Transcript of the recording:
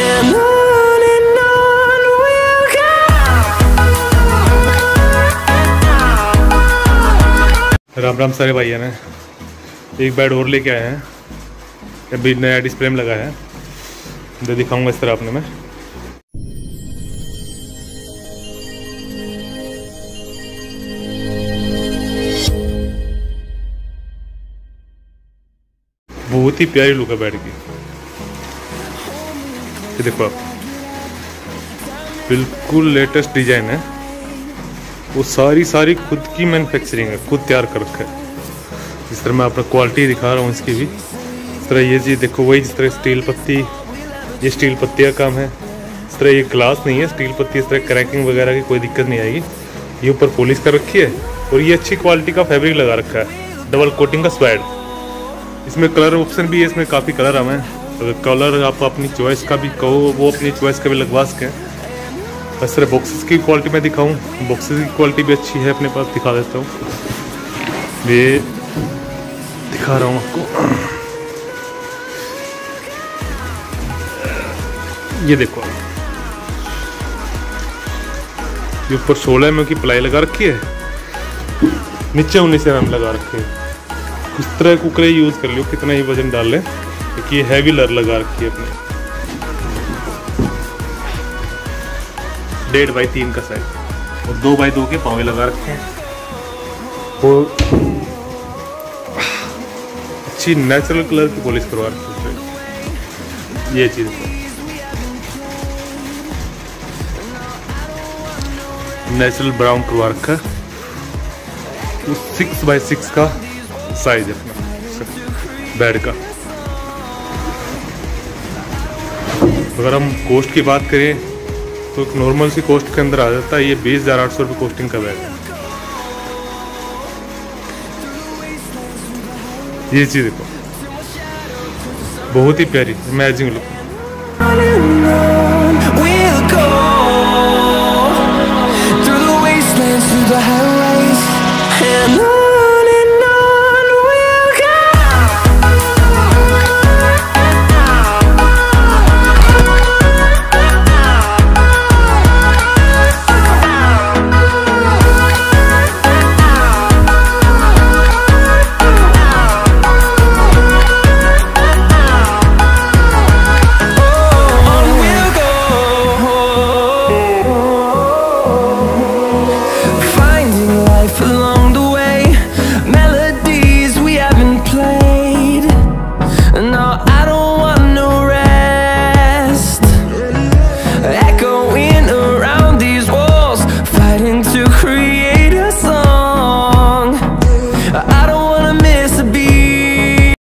and on we'll go. Ram Ram सारे भाइयों ने एक बेड और लेके आए हैं, अभी नया डिस्प्ले में लगा है, जो दिखाऊंगा इस तरह आपने मैं। बहुत ही प्यारी लुक है बेड की, ये देखो आप, बिल्कुल लेटेस्ट डिजाइन है, वो सारी खुद की मैन्युफैक्चरिंग है, खुद तैयार कर रखा है। इस तरह मैं आपको क्वालिटी दिखा रहा हूँ इसकी भी। इस तरह ये चीज़ देखो, वही जिस तरह स्टील पत्ती, ये स्टील पत्ती का काम है। इस तरह ये ग्लास नहीं है, स्टील पत्ती, इस तरह क्रैकिंग वगैरह की कोई दिक्कत नहीं आएगी। ये ऊपर पॉलिश कर रखी है और ये अच्छी क्वालिटी का फैब्रिक लगा रखा है, डबल कोटिंग का स्वेड। इसमें कलर ऑप्शन भी है, इसमें काफ़ी कलर हमें, अगर कलर आप अपनी चॉइस का भी कहो वो अपनी चॉइस का भी लगवा सकें। इस तरह बॉक्सेस की क्वालिटी मैं दिखाऊं, बॉक्सेस की क्वालिटी भी अच्छी है, अपने पास दिखा देता हूँ, ये दिखा रहा हूँ आपको। ये देखो, ये ऊपर 16 mm की प्लाई लगा रखी है, नीचे 19 mm लगा रखी है। इस तरह कुकरे यूज कर लियो, कितना ही वजन डाल लें, क्योंकि ये हैवी लर लगा रखी है अपने। 1.5 बाई 3 का साइज और 2 बाई 2 के पावे लगा रखे हैं, और अच्छी नेचुरल कलर की पॉलिश करवा रखी है। ये चीज नेचुरल ब्राउन करवा रखा है, 6 बाई 6 का साइज है अपना बेड का। अगर हम कॉस्ट की बात करें तो एक नॉर्मल सी कॉस्ट के अंदर आ जाता है, ये 20,800 रुपये कॉस्टिंग का बेड है। ये चीज़ देखो, बहुत ही प्यारी अमेजिंग लुक।